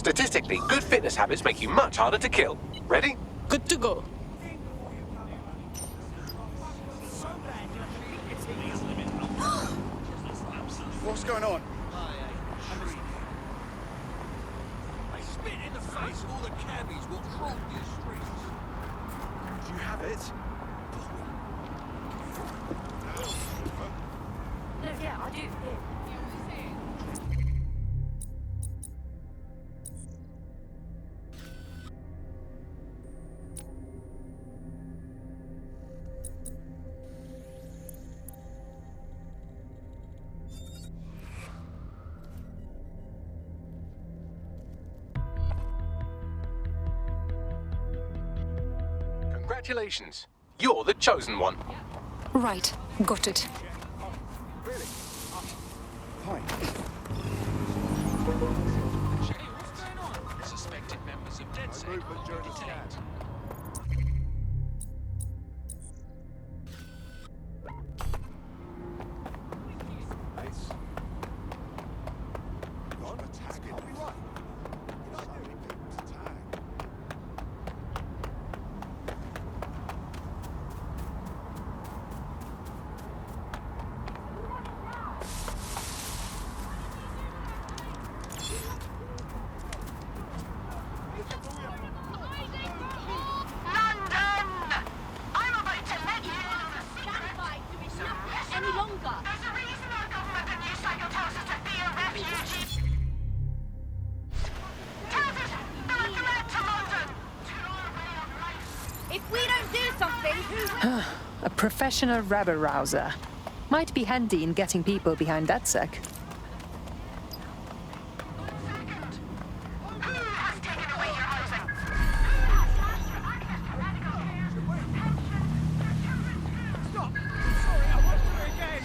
Statistically, good fitness habits make you much harder to kill. Ready? Good to go. What's going on? I spit in the face of all the cabbies what crawled these streets. Do you have it? No, yeah, I do. Yeah. Congratulations. You're the chosen one. Right, got it. Fine. What's going on? Suspected members of DedSec will be detained. Nice. Ron, attack. I'll be right. You know, I need people to tag. London! I'm about to let you in on a secret. Any longer? There's a reason our government and news cycle tells us to be a refugee. Tells us they're a threat to London. To our way of life. If we don't do something, who will? A professional rabble-rouser. Might be handy in getting people behind DedSec. Who has taken away your housing? Stop! Sorry, I won't do it again.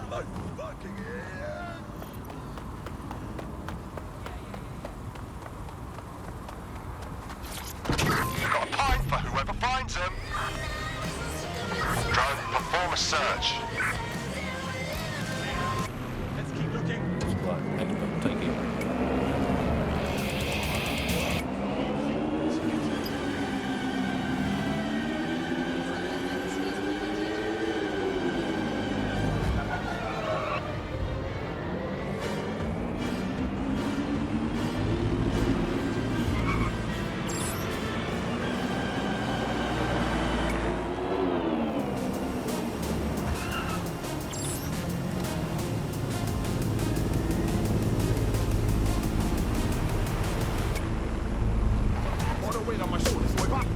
My fucking ear. You've got a pint for whoever finds them. Drone, perform a search. Let's keep looking. What a win on my shoulders, boy. Back.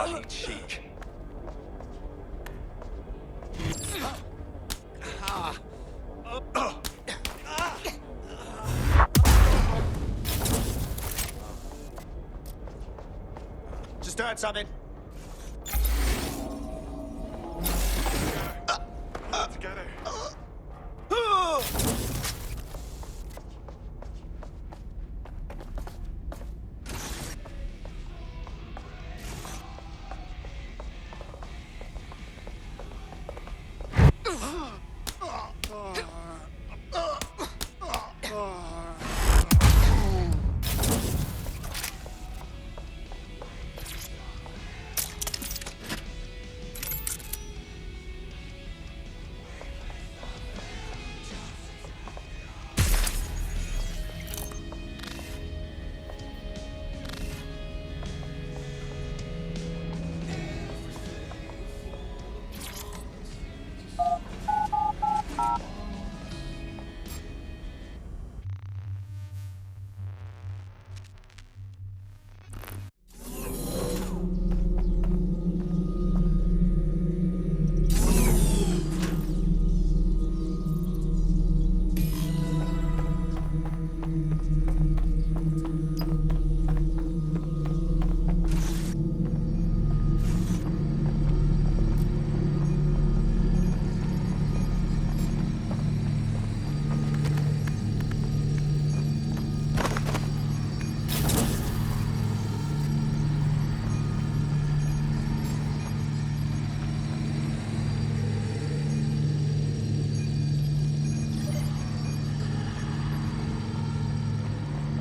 bloody cheek. Just heard something. Together.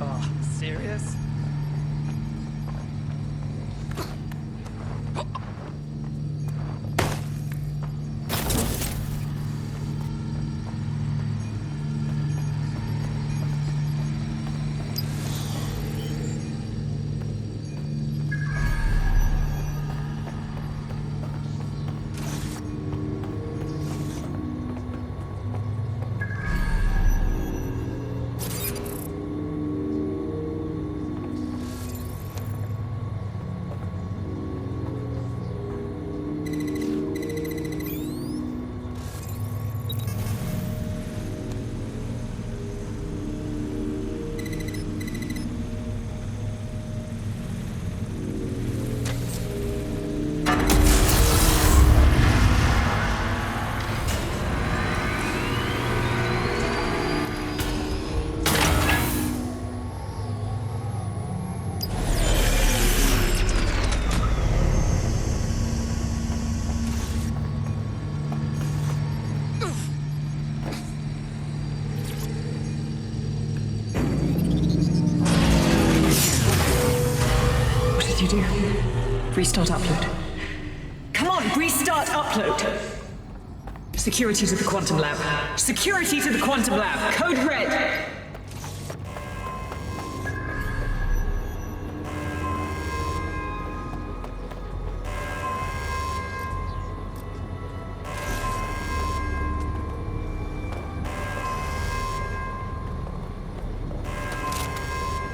Oh, serious? What did you do? Restart upload. Come on, restart upload! Security to the Quantum Lab. Security to the Quantum Lab. Code red.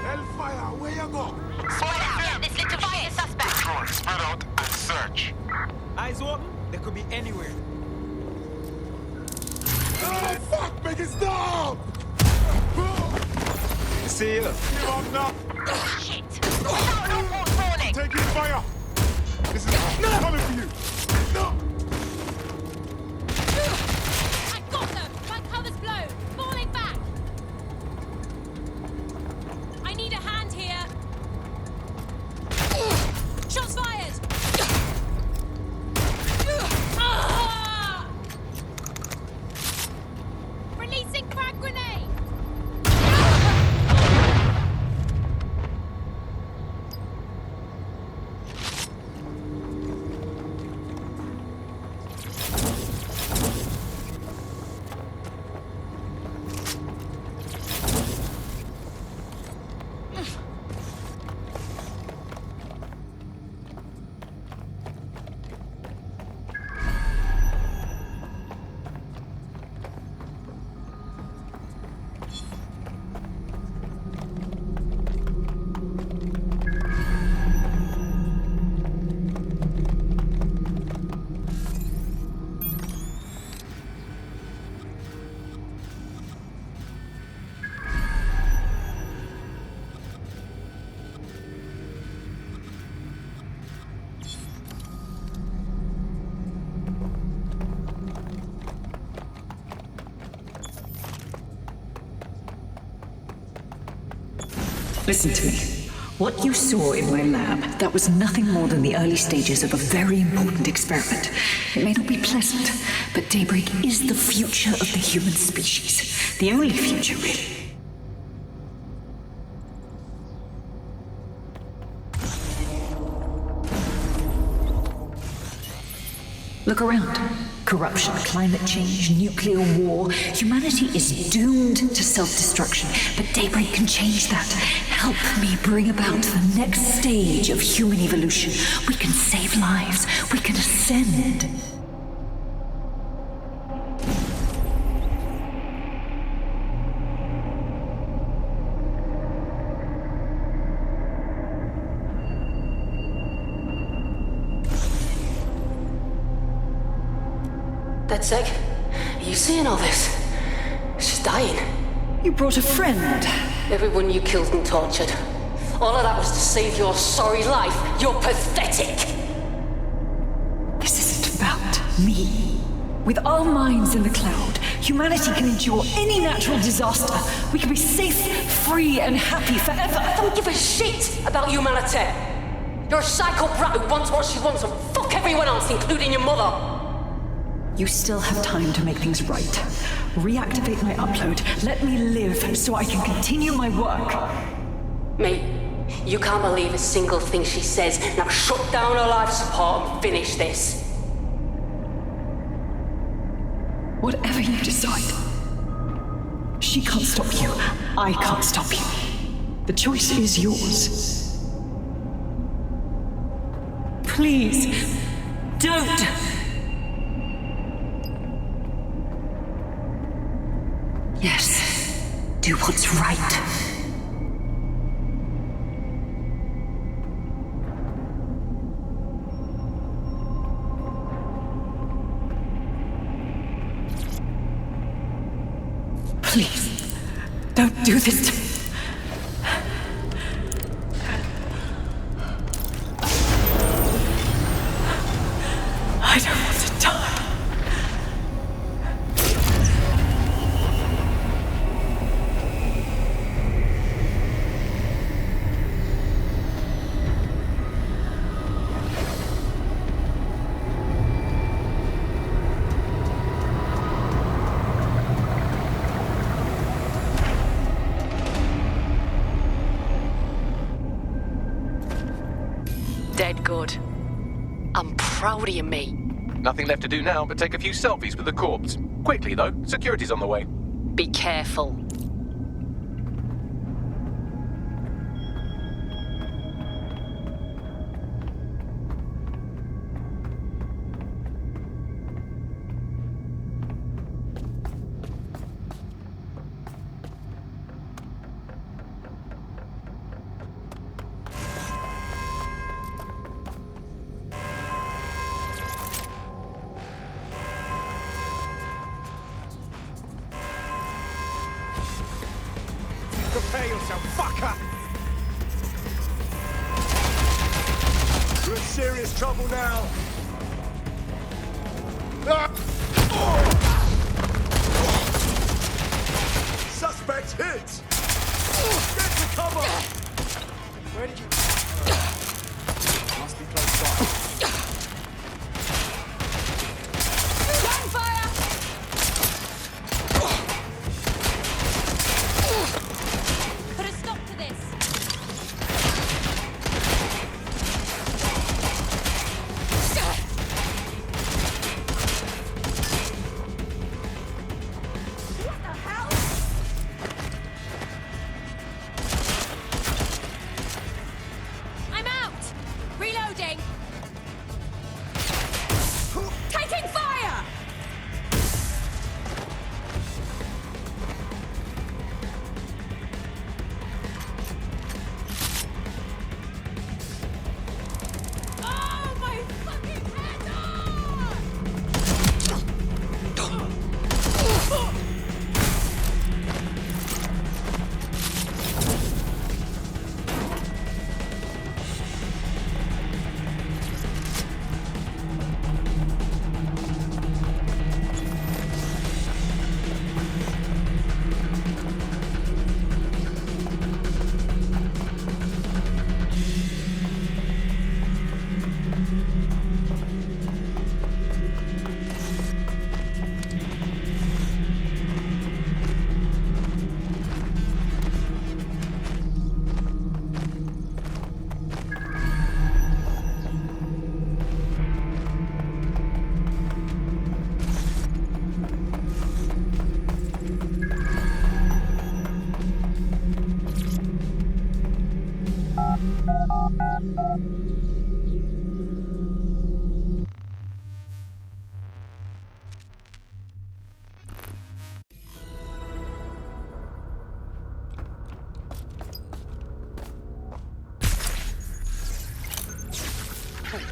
Hellfire, where you go? Spread out. Get this little shit suspect. Control, spread out and search. Eyes open? They could be anywhere. Oh, fuck, make it stop! See you. Give up now. Shit. Without an all warning. Taking fire. This is coming for you. No. I got them! My cover's blown! Falling back! I need a hand here! Shots fired! Ah! Releasing frag grenade! Listen to me. What you saw in my lab, that was nothing more than the early stages of a very important experiment. It may not be pleasant, but Daybreak is the future of the human species. The only future, really. Look around. Corruption, climate change, nuclear war. Humanity is doomed to self-destruction, but Daybreak can change that. Help me bring about the next stage of human evolution. We can save lives. We can ascend. That's Zek. Are you seeing all this? She's dying. You brought a friend. Everyone you killed and tortured. All of that was to save your sorry life. You're pathetic. This isn't about me. With our minds in the cloud, humanity can endure any natural disaster. We can be safe, free, and happy forever. I don't give a shit about humanity. You're a psycho brat who wants what she wants and fuck everyone else, including your mother. You still have time to make things right. Reactivate my upload. Let me live so I can continue my work. Mate, you can't believe a single thing she says. Now shut down her life support and finish this. Whatever you decide. She can't stop you. I can't stop you. The choice is yours. Please, don't! Yes, do what's right. Please, don't do this to me. I don't want to die. Dead good. I'm proud of you, mate. Nothing left to do now but take a few selfies with the corpse. Quickly, though. Security's on the way. Be careful. Prepare yourself, fucker! You're in serious trouble now. Ah! Suspect hit! Get to cover! Where did you... Must be close by. Gunfire! Put a stop to this.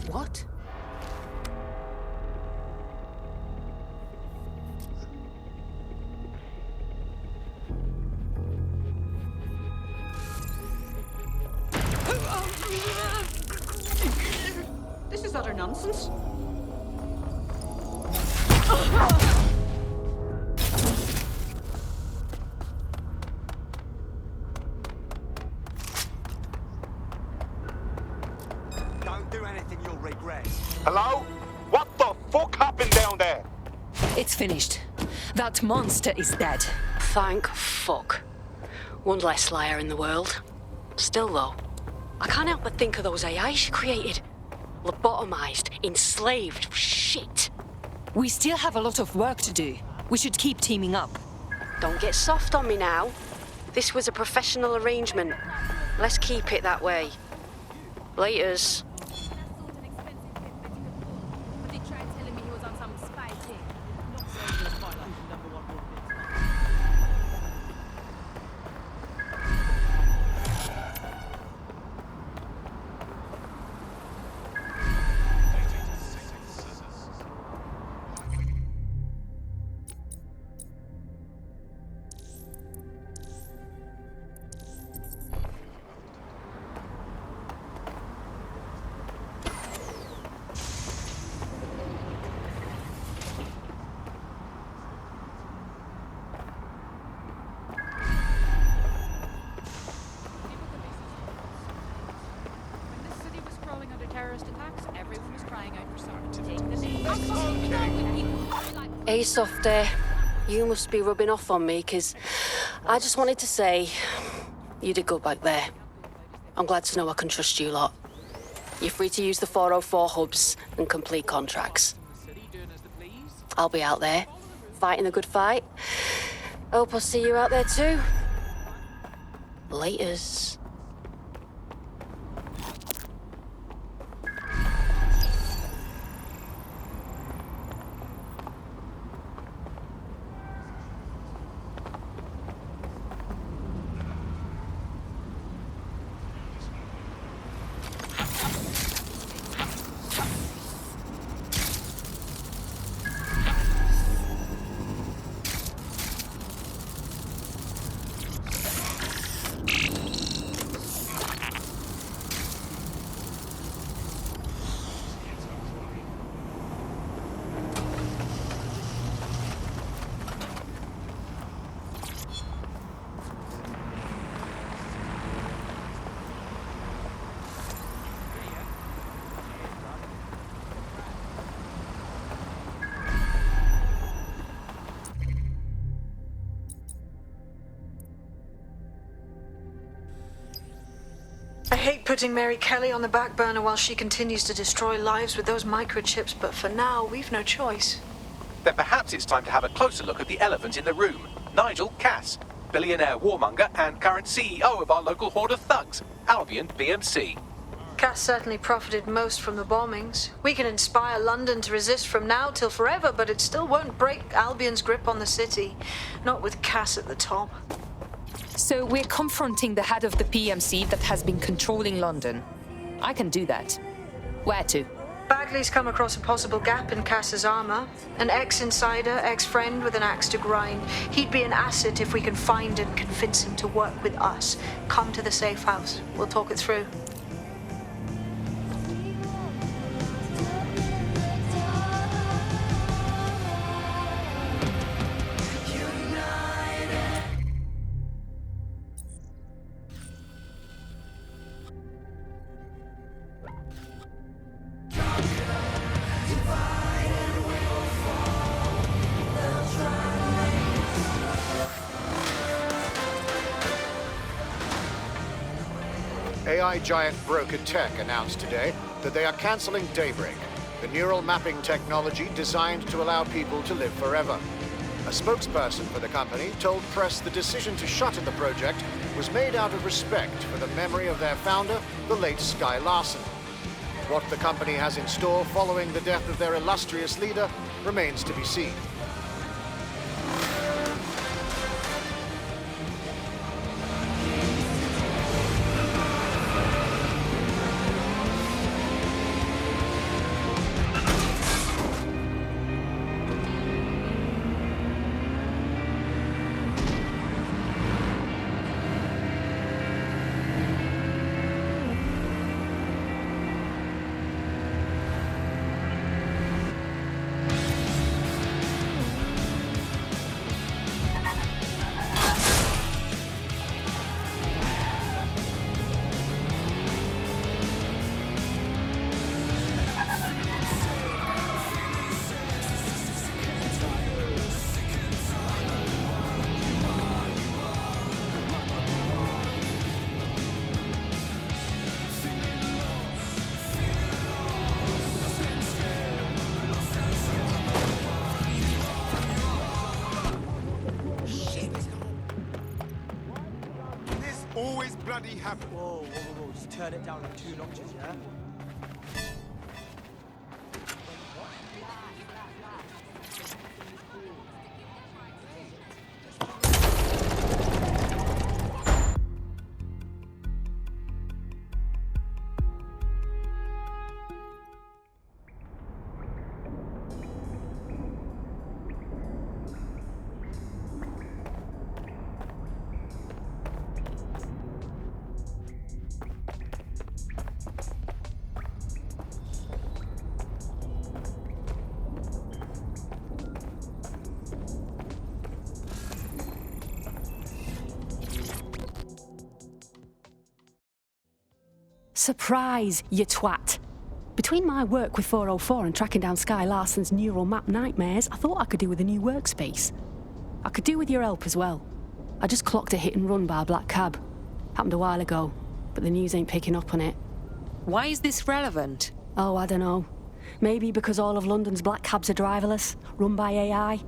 What? This is utter nonsense. Don't do anything you'll regret. Hello? What the fuck happened down there? It's finished. That monster is dead. Thank fuck. One less liar in the world. Still though, I can't help but think of those AIs she created. Lobotomized, enslaved, shit. We still have a lot of work to do. We should keep teaming up. Don't get soft on me now. This was a professional arrangement. Let's keep it that way. Laters. But they tried telling me he was on some spy thing. Not saying you're quite like the number one woman. When this city was crawling under terrorist attacks, everyone was crying out for someone to take the lead. I'm fucking done with people like Hey, Softy. You must be rubbing off on me, 'cause I just wanted to say you did good back there. I'm glad to know I can trust you lot. You're free to use the 404 hubs and complete contracts. I'll be out there, fighting the good fight. Hope I'll see you out there too. Laters. I hate putting Mary Kelly on the back burner while she continues to destroy lives with those microchips, but for now, we've no choice. Then perhaps it's time to have a closer look at the elephant in the room. Nigel Cass, billionaire warmonger and current CEO of our local horde of thugs, Albion BMC. Cass certainly profited most from the bombings. We can inspire London to resist from now till forever, but it still won't break Albion's grip on the city. Not with Cass at the top. So we're confronting the head of the PMC that has been controlling London. I can do that. Where to? Bagley's come across a possible gap in Cass's armor. An ex-insider, ex-friend with an axe to grind. He'd be an asset if we can find and convince him to work with us. Come to the safe house. We'll talk it through. AI giant Broker Tech announced today that they are canceling Daybreak, the neural mapping technology designed to allow people to live forever. A spokesperson for the company told press the decision to shut in the project was made out of respect for the memory of their founder, the late Sky Larson. What the company has in store following the death of their illustrious leader remains to be seen. Always bloody happen. Whoa, whoa, whoa, whoa. Just turn it down like 2 notches, yeah? Surprise, you twat. Between my work with 404 and tracking down Sky Larson's neural map nightmares, I thought I could do with a new workspace. I could do with your help as well. I just clocked a hit and run by a black cab. Happened a while ago, but the news ain't picking up on it. Why is this relevant? Oh, I don't know. Maybe because all of London's black cabs are driverless, run by AI.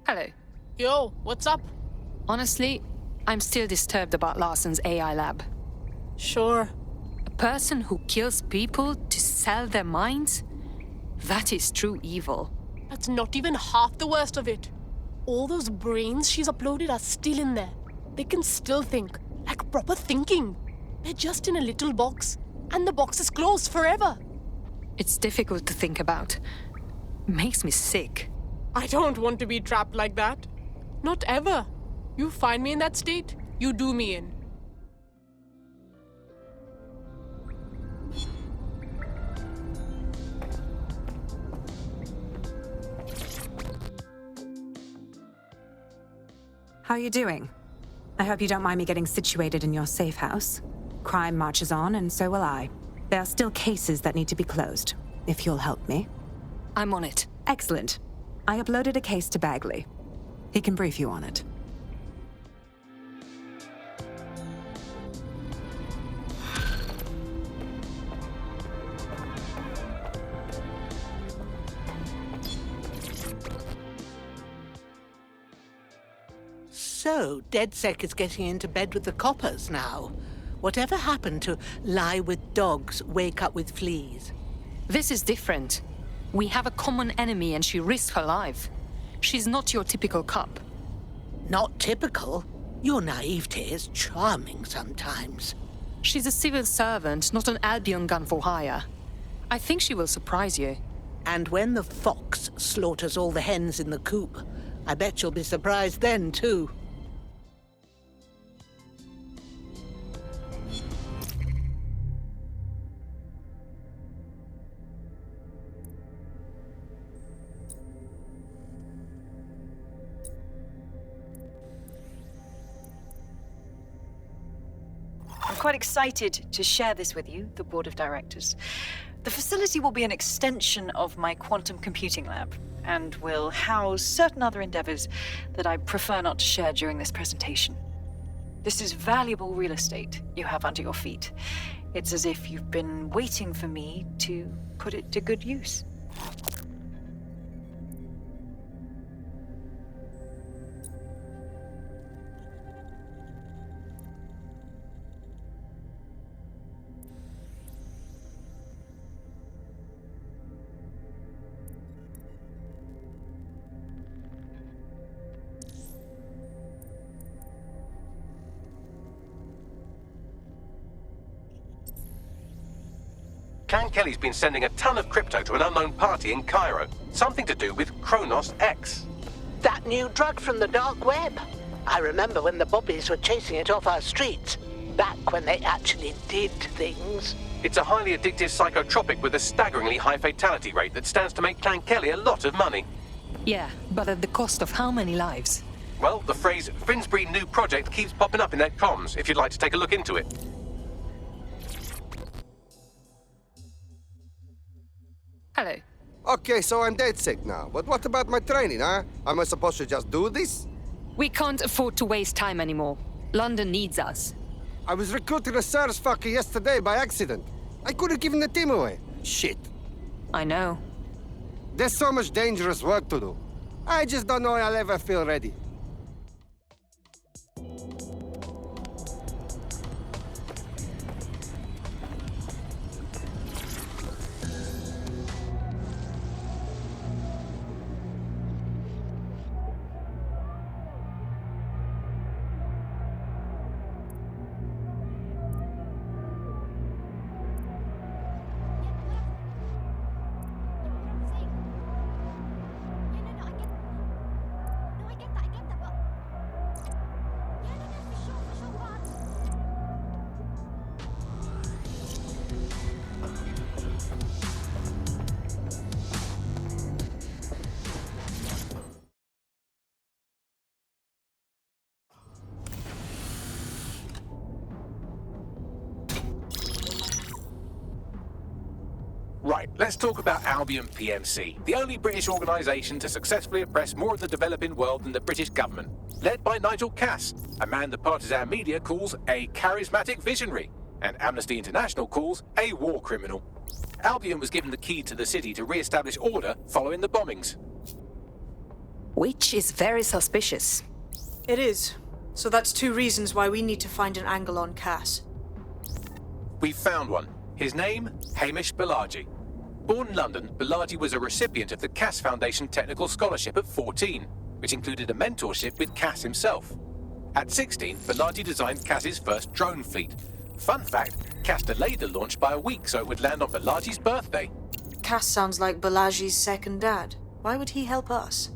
Hello. Yo, what's up? Honestly, I'm still disturbed about Larson's AI lab. Sure. A person who kills people to sell their minds? That is true evil. That's not even half the worst of it. All those brains she's uploaded are still in there. They can still think, like proper thinking. They're just in a little box, and the box is closed forever. It's difficult to think about. Makes me sick. I don't want to be trapped like that. Not ever. You find me in that state, you do me in. How are you doing? I hope you don't mind me getting situated in your safe house. Crime marches on, and so will I. There are still cases that need to be closed, if you'll help me. I'm on it. Excellent. I uploaded a case to Bagley. He can brief you on it. So, DedSec is getting into bed with the coppers now. Whatever happened to lie with dogs, wake up with fleas? This is different. We have a common enemy and she risked her life. She's not your typical cop. Not typical? Your naivete is charming sometimes. She's a civil servant, not an Albion gun for hire. I think she will surprise you. And when the fox slaughters all the hens in the coop, I bet you'll be surprised then, too. quite excited to share this with you, the board of directors. The facility will be an extension of my quantum computing lab, and will house certain other endeavors that I prefer not to share during this presentation. This is valuable real estate you have under your feet. It's as if you've been waiting for me to put it to good use. Clan Kelly's been sending a ton of crypto to an unknown party in Cairo. Something to do with Kronos X. That new drug from the dark web. I remember when the bobbies were chasing it off our streets. Back when they actually did things. It's a highly addictive psychotropic with a staggeringly high fatality rate that stands to make Clan Kelly a lot of money. Yeah, but at the cost of how many lives? Well, the phrase Finsbury New Project keeps popping up in their comms, if you'd like to take a look into it. Hello. Okay, so I'm dead sick now. But what about my training, huh? Am I supposed to just do this? We can't afford to waste time anymore. London needs us. I was recruiting a SARS fucker yesterday by accident. I could have given the team away. Shit. I know. There's so much dangerous work to do. I just don't know I'll ever feel ready. Right, let's talk about Albion PMC, the only British organisation to successfully oppress more of the developing world than the British government. Led by Nigel Cass, a man the partisan media calls a charismatic visionary, and Amnesty International calls a war criminal. Albion was given the key to the city to re-establish order following the bombings. Which is very suspicious. It is. So that's two reasons why we need to find an angle on Cass. We've found one. His name, Hamish Balaji. Born in London, Balaji was a recipient of the Cass Foundation Technical Scholarship at 14, which included a mentorship with Cass himself. At 16, Balaji designed Cass's first drone fleet. Fun fact, Cass delayed the launch by a week so it would land on Balaji's birthday. Cass sounds like Balaji's second dad. Why would he help us?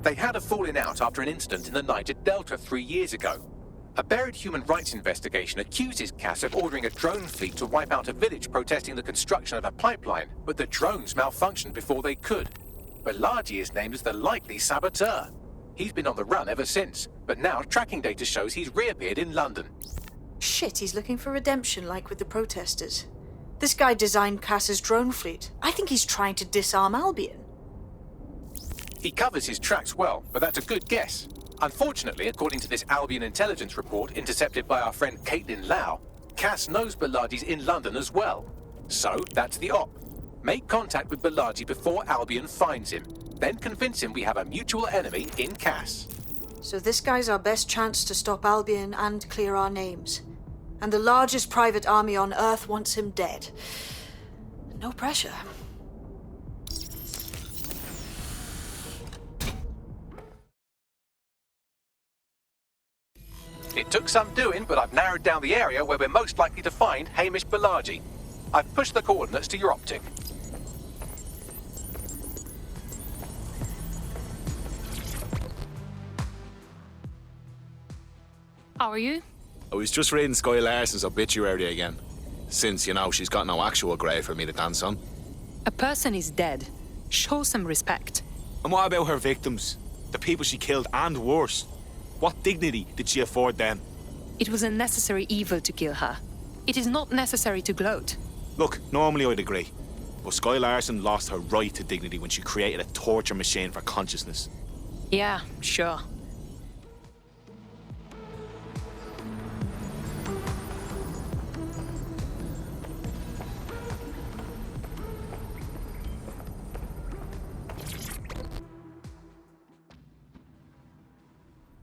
They had a falling out after an incident in the Niger Delta 3 years ago. A buried human rights investigation accuses Cass of ordering a drone fleet to wipe out a village protesting the construction of a pipeline, but the drones malfunctioned before they could. Balaji is named as the likely saboteur. He's been on the run ever since, but now tracking data shows he's reappeared in London. Shit, he's looking for redemption like with the protesters. This guy designed Cass's drone fleet. I think he's trying to disarm Albion. He covers his tracks well, but that's a good guess. Unfortunately, according to this Albion intelligence report intercepted by our friend Caitlin Lau, Cass knows Balaji's in London as well. So, that's the op. Make contact with Balaji before Albion finds him. Then convince him we have a mutual enemy in Cass. So this guy's our best chance to stop Albion and clear our names. And the largest private army on Earth wants him dead. No pressure. It took some doing, but I've narrowed down the area where we're most likely to find Hamish Balaji. I've pushed the coordinates to your optic. How are you? I was just reading Sky Larson's obituary again. Since, you know, she's got no actual grave for me to dance on. A person is dead. Show some respect. And what about her victims? The people she killed and worse? What dignity did she afford them? It was a necessary evil to kill her. It is not necessary to gloat. Look, normally I'd agree. But Sky Larson lost her right to dignity when she created a torture machine for consciousness. Yeah, sure.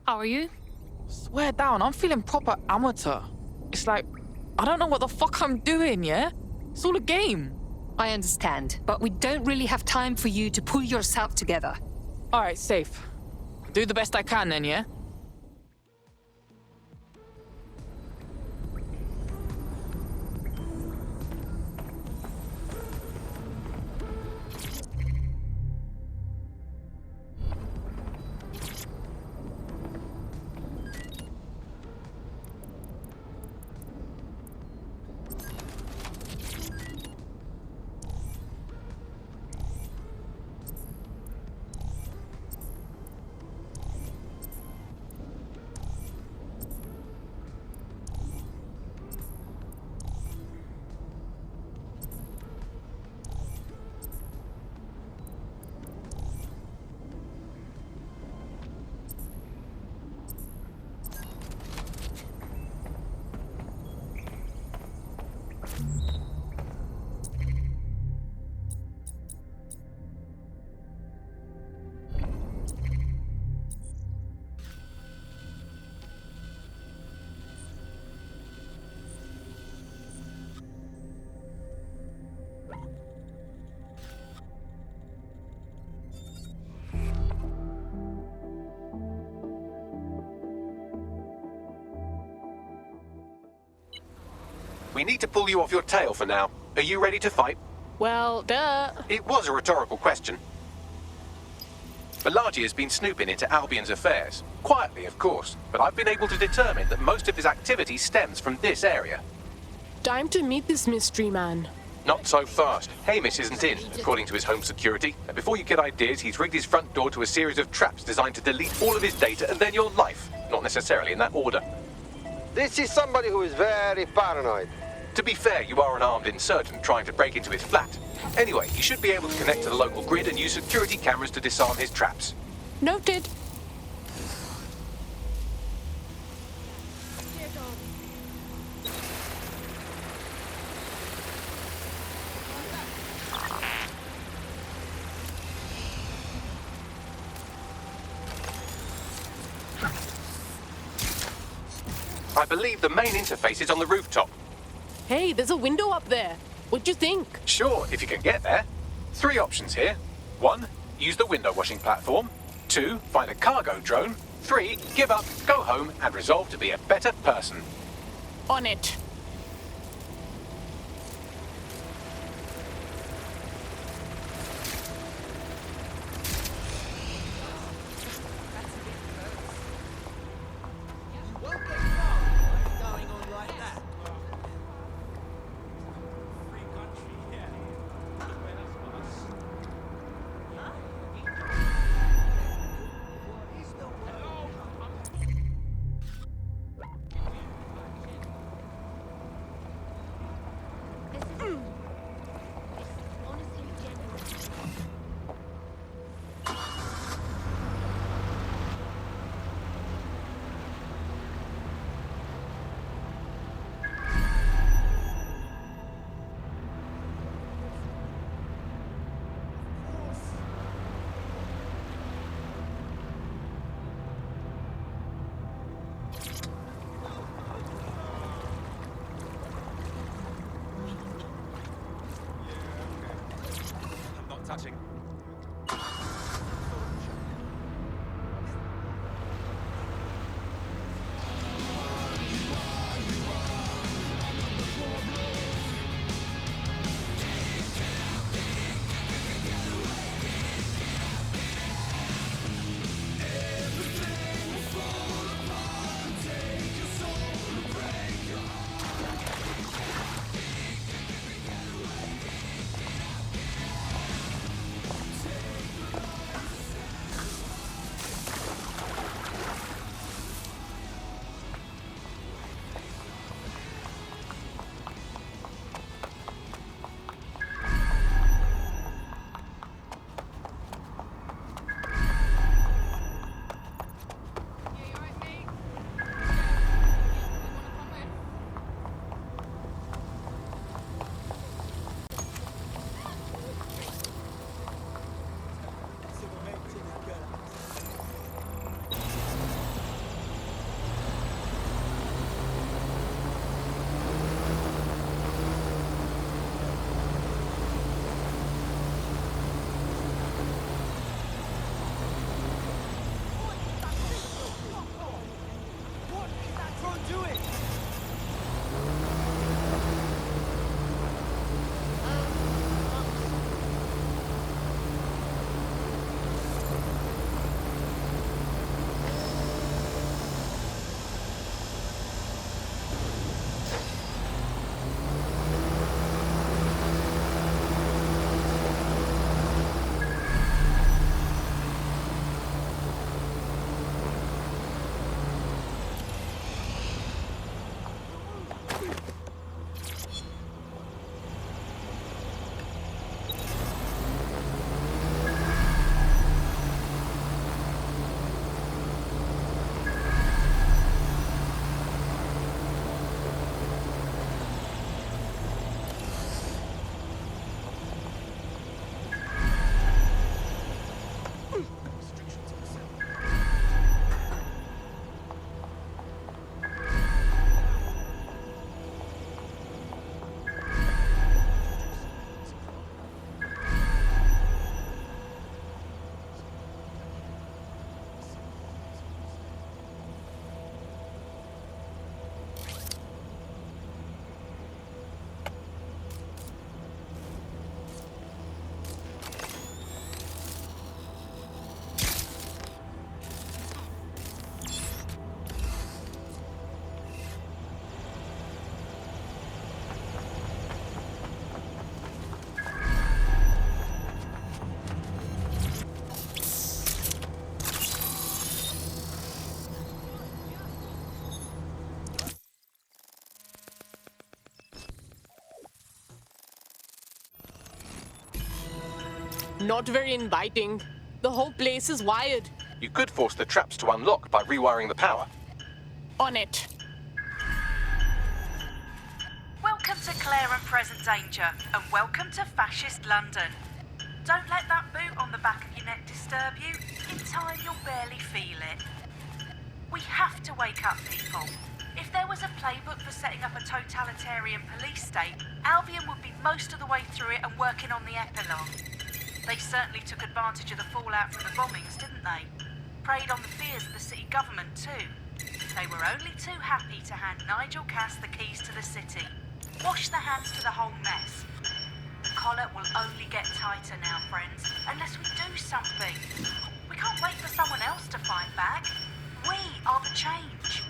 How are you? Swear down, I'm feeling proper amateur. It's like, I don't know what the fuck I'm doing, yeah? It's all a game. I understand, but we don't really have time for you to pull yourself together. Alright, safe. Do the best I can then, yeah? We need to pull you off your tail for now. Are you ready to fight? Well, duh. It was a rhetorical question. Balaji has been snooping into Albion's affairs. Quietly, of course, but I've been able to determine that most of his activity stems from this area. Time to meet this mystery man. Not so fast. Hamish isn't in, according to his home security. And before you get ideas, he's rigged his front door to a series of traps designed to delete all of his data and then your life. Not necessarily in that order. This is somebody who is very paranoid. To be fair, you are an armed insurgent trying to break into his flat. Anyway, you should be able to connect to the local grid and use security cameras to disarm his traps. Noted. I believe the main interface is on the rooftop. Hey, there's a window up there. What do you think? Sure, if you can get there. 3 options here. 1, use the window washing platform. 2, find a cargo drone. 3, give up, go home, and resolve to be a better person. On it. Not very inviting. The whole place is wired. You could force the traps to unlock by rewiring the power. On it. Welcome to Claire and Present Danger, and welcome to Fascist London. Don't let that boot on the back of your neck disturb you. In time, you'll barely feel it. We have to wake up people. If there was a playbook for setting up a totalitarian police state, Albion would be most of the way through it and working on the epilogue. They certainly took advantage of the fallout from the bombings, didn't they? Preyed on the fears of the city government too. They were only too happy to hand Nigel Cass the keys to the city. Wash their hands to the whole mess. The collar will only get tighter now, friends, unless we do something. We can't wait for someone else to fight back. We are the change.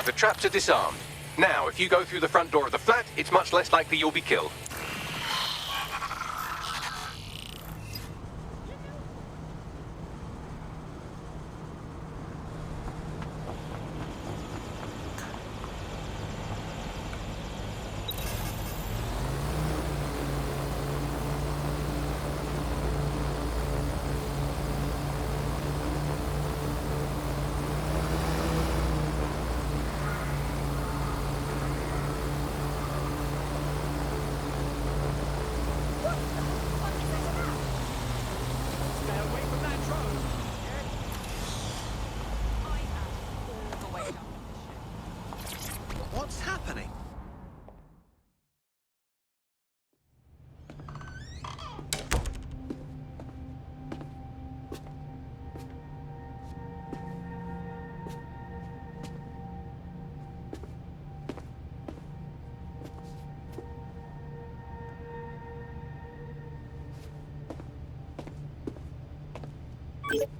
The traps are disarmed. Now, if you go through the front door of the flat, it's much less likely you'll be killed. What's happening?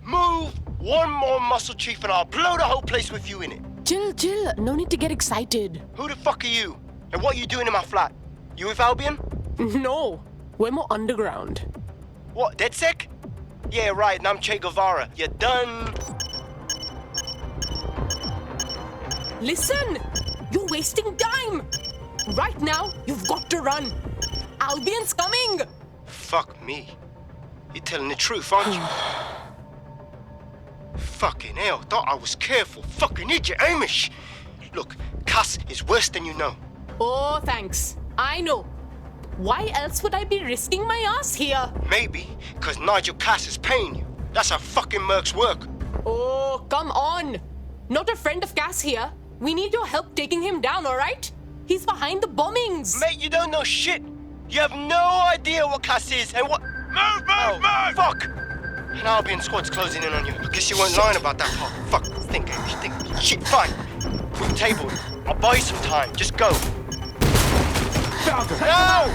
Move! One more muscle, Chief, and I'll blow the whole place with you in it. Chill. No need to get excited. Who the fuck are you? And what are you doing in my flat? You with Albion? No. We're more underground. What, DedSec? Yeah, right, and I'm Che Guevara. You done? Listen! You're wasting time! Right now, you've got to run. Albion's coming! Fuck me. You're telling the truth, aren't you? Fucking hell, thought I was careful. Fucking idiot, Amish! Look, Cass is worse than you know. Oh, thanks. I know. Why else would I be risking my ass here? Maybe, because Nigel Cass is paying you. That's how fucking mercs work. Oh, come on. Not a friend of Cass here. We need your help taking him down, alright? He's behind the bombings. Mate, you don't know shit. You have no idea what Cass is and what... Move! Fuck! An Albion squad's closing in on you. I guess you weren't lying about that part. Fuck, think. Shit, fine. We've tabled. I'll buy you some time. Just go. No!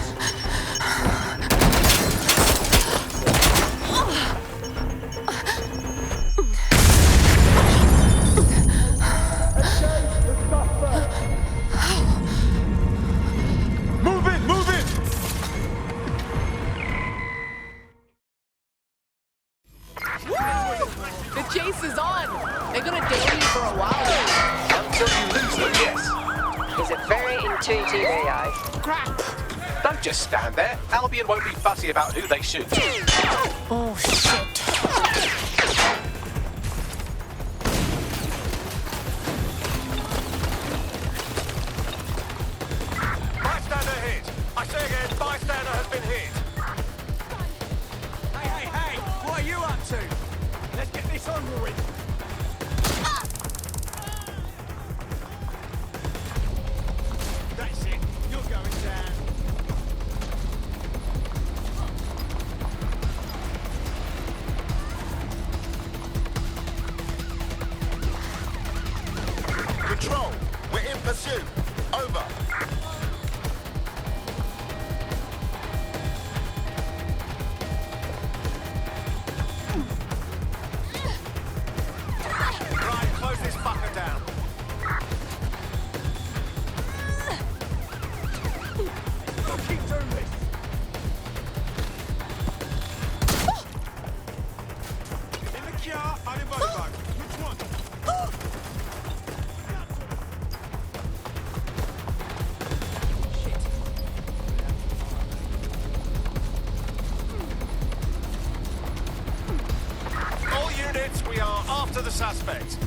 Move it! The chase is on. They're gonna tail you for a while. Until you lose them, yes. He's a very intuitive AI. Crap. Don't just stand there. Albion won't be fussy about who they shoot. Oh, shit. Bystander hit. I say again, bystander has been hit. Hey, what are you up to? Let's get this on with. That's it. You're going down. Control, we're in pursuit. Over. Right, close this fucker down. We'll keep doing this. In the car, on in motorbike. Which one? All units, we are after the suspect.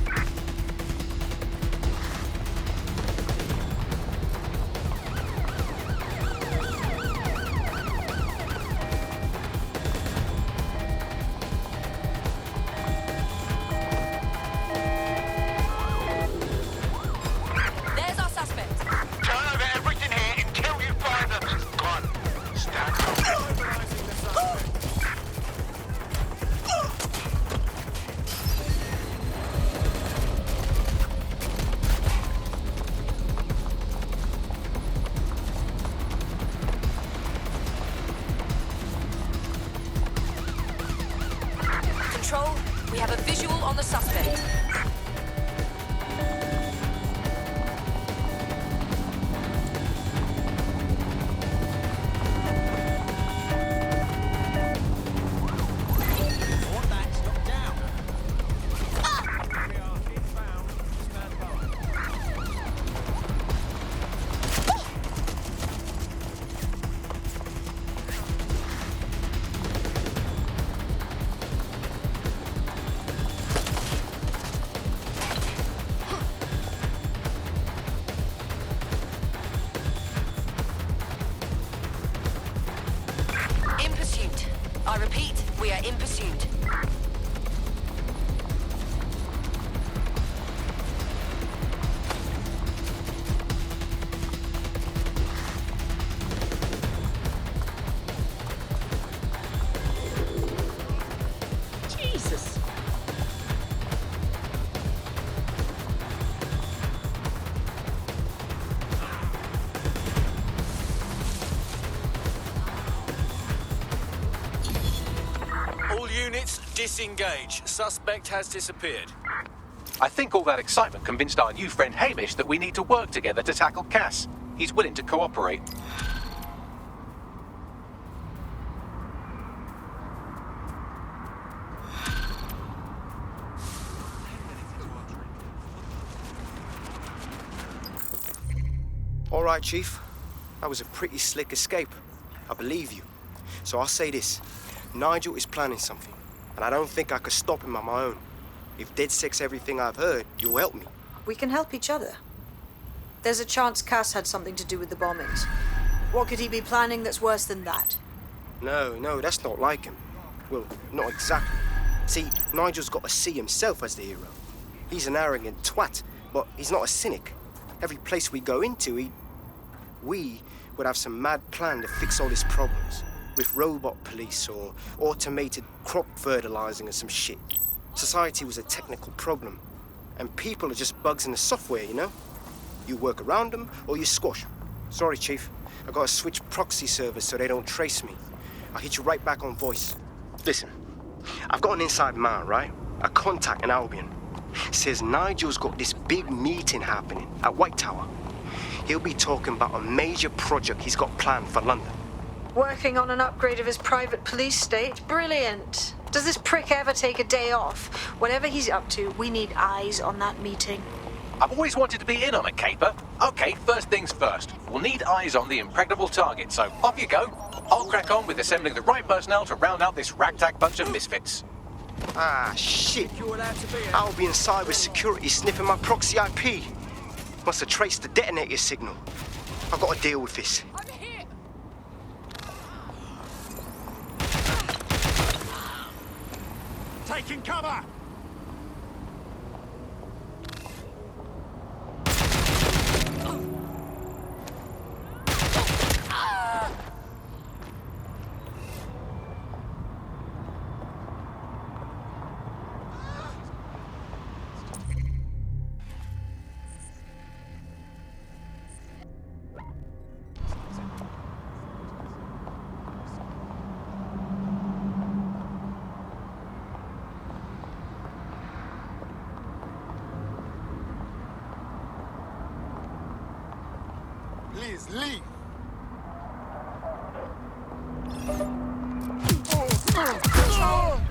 There's our suspect. Turn over everything here until you find them. Gone. Stand Mobilizing the suspect. Control, we have a visual on the suspect. Want that, stop down. We are inbound. Stand by. In pursuit. I repeat, we are in pursuit. Jesus. All units, disengage. Suspect has disappeared. I think all that excitement convinced our new friend Hamish that we need to work together to tackle Cass. He's willing to cooperate. All right, Chief. That was a pretty slick escape. I believe you. So I'll say this. Nigel is planning something, and I don't think I could stop him on my own. If DedSec's everything I've heard, you'll help me. We can help each other. There's a chance Cass had something to do with the bombings. What could he be planning that's worse than that? No, that's not like him. Well, not exactly. See, Nigel's got to see himself as the hero. He's an arrogant twat, but he's not a cynic. Every place we go into, we would have some mad plan to fix all his problems. With robot police or automated crop fertilizing or some shit. Society was a technical problem. And people are just bugs in the software, you know? You work around them or you squash them. Sorry, Chief. I gotta switch proxy servers so they don't trace me. I'll hit you right back on voice. Listen, I've got an inside man, right? A contact in Albion. Says Nigel's got this big meeting happening at White Tower. He'll be talking about a major project he's got planned for London. Working on an upgrade of his private police state? Brilliant. Does this prick ever take a day off? Whatever he's up to, we need eyes on that meeting. I've always wanted to be in on a caper. Okay, first things first. We'll need eyes on the impregnable target, so off you go. I'll crack on with assembling the right personnel to round out this ragtag bunch of misfits. Ah, shit. I'll be in cyber security sniffing my proxy IP. Must have traced the detonator signal. I've got to deal with this. Taking cover! Please leave.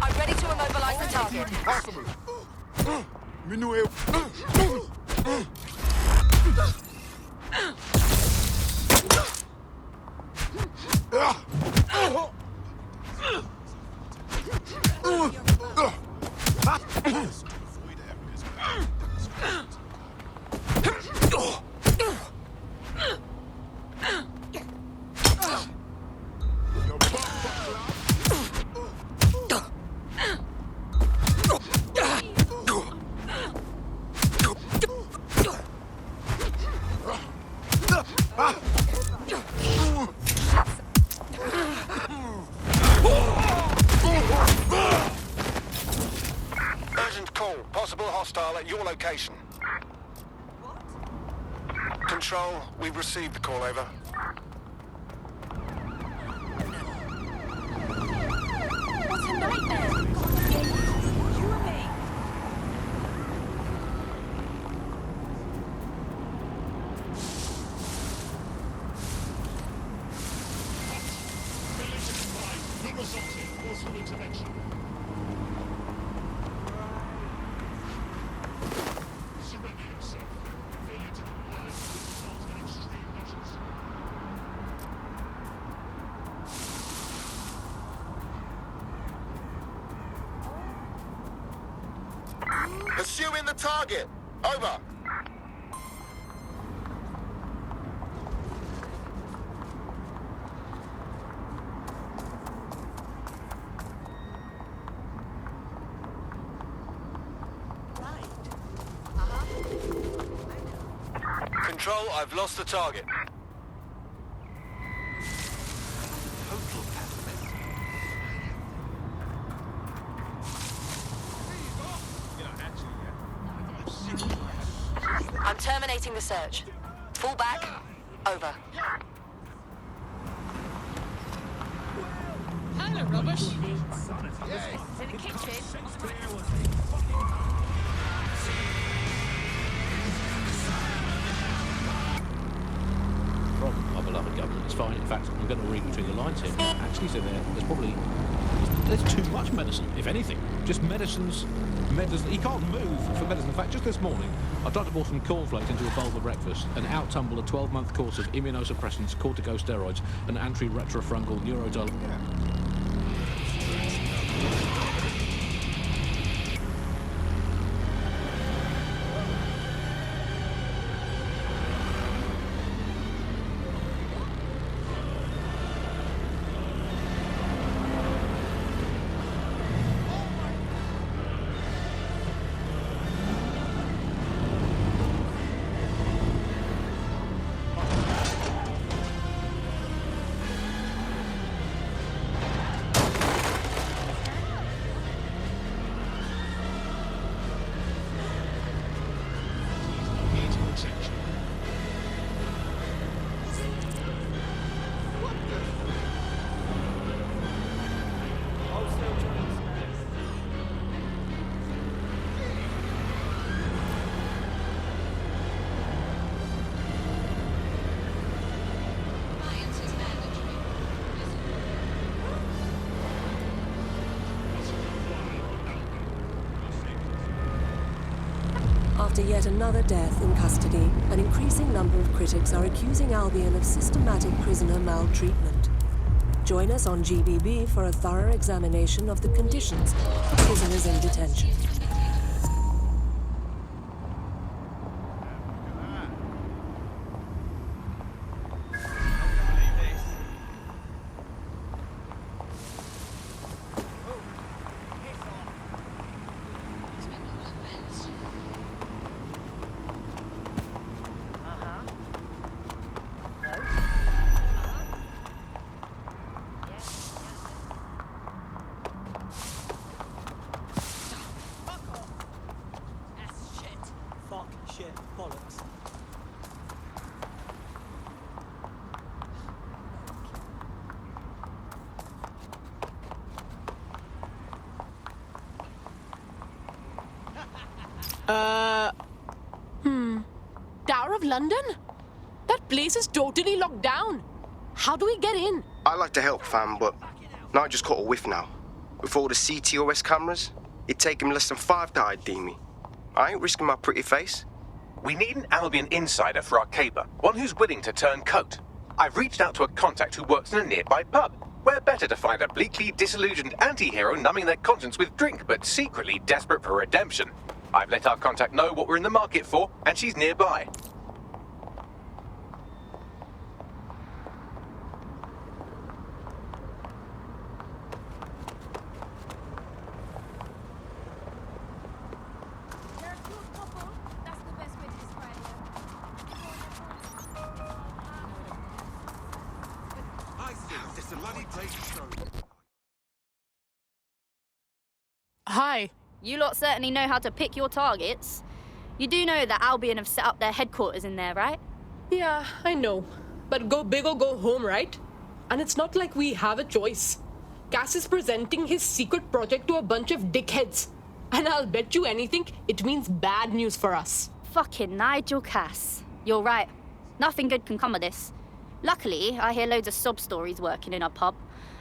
I'm ready to immobilize the target. Possible. Minue. Urgent call. Possible hostile at your location. Control, we've received the call, over. What a nightmare! You and me. Pursuing the target. Over. Control, I've lost the target. I'm terminating the search. Fall back. Over. Hello, rubbish. In the kitchen. From our beloved government is fine. In fact, I'm going to read between the lines here. Actually, so there's too much medicine, if anything. Just medicine. He can't move for medicine. In fact, just this morning, I tried to pour some cornflakes into a bowl for breakfast and out-tumbled a 12-month course of immunosuppressants, corticosteroids, and anti-retrofungal neurotolerant. After yet another death in custody, an increasing number of critics are accusing Albion of systematic prisoner maltreatment. Join us on GBB for a thorough examination of the conditions of prisoners in detention. Tower of London? That place is totally locked down. How do we get in? I'd like to help, fam, but I just caught a whiff now. With all the CTOS cameras, it'd take him less than 5 to ID me. I ain't risking my pretty face. We need an Albion insider for our caper, one who's willing to turn coat. I've reached out to a contact who works in a nearby pub. Where better to find a bleakly disillusioned anti-hero numbing their conscience with drink, but secretly desperate for redemption. I've let our contact know what we're in the market for, and she's nearby. Hi. You lot certainly know how to pick your targets. You do know that Albion have set up their headquarters in there, right? Yeah, I know. But go big or go home, right? And it's not like we have a choice. Cass is presenting his secret project to a bunch of dickheads. And I'll bet you anything, it means bad news for us. Fucking Nigel Cass. You're right. Nothing good can come of this. Luckily, I hear loads of sob stories working in our pub.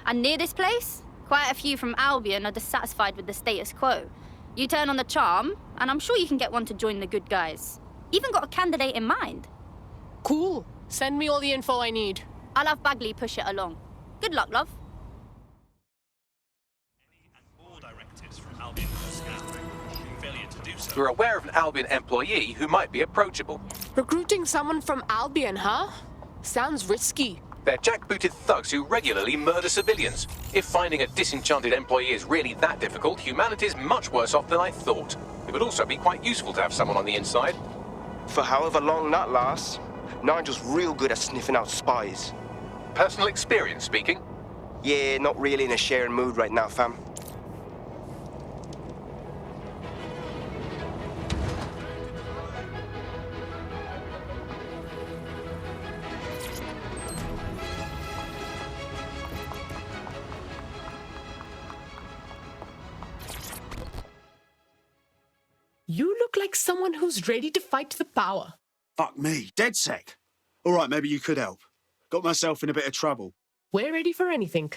And near this place, quite a few from Albion are dissatisfied with the status quo. You turn on the charm, and I'm sure you can get one to join the good guys. Even got a candidate in mind. Cool. Send me all the info I need. I'll have Bagley push it along. Good luck, love. We're aware of an Albion employee who might be approachable. Recruiting someone from Albion, huh? Sounds risky. They're jackbooted thugs who regularly murder civilians. If finding a disenchanted employee is really that difficult, humanity's much worse off than I thought. It would also be quite useful to have someone on the inside. For however long that lasts, Nigel's real good at sniffing out spies. Personal experience speaking? Yeah, not really in a sharing mood right now, fam. You look like someone who's ready to fight the power. Fuck me, DedSec. All right, maybe you could help. Got myself in a bit of trouble. We're ready for anything.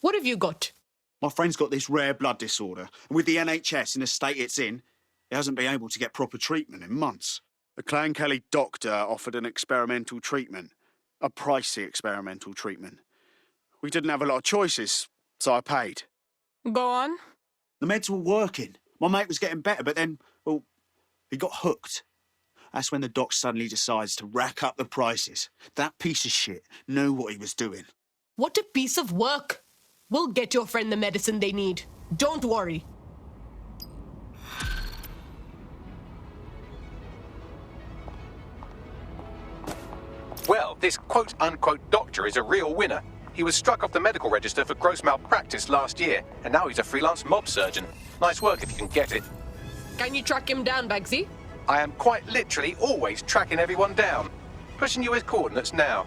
What have you got? My friend's got this rare blood disorder, and with the NHS in the state it's in, he hasn't been able to get proper treatment in months. The Clan Kelly doctor offered an experimental treatment. A pricey experimental treatment. We didn't have a lot of choices, so I paid. Go on. The meds were working. My mate was getting better, but then, well, he got hooked. That's when the doc suddenly decides to rack up the prices. That piece of shit knew what he was doing. What a piece of work. We'll get your friend the medicine they need. Don't worry. Well, this quote-unquote doctor is a real winner. He was struck off the medical register for gross malpractice last year, and now he's a freelance mob surgeon. Nice work if you can get it. Can you track him down, Bagsy? I am quite literally always tracking everyone down. Pushing you his coordinates now.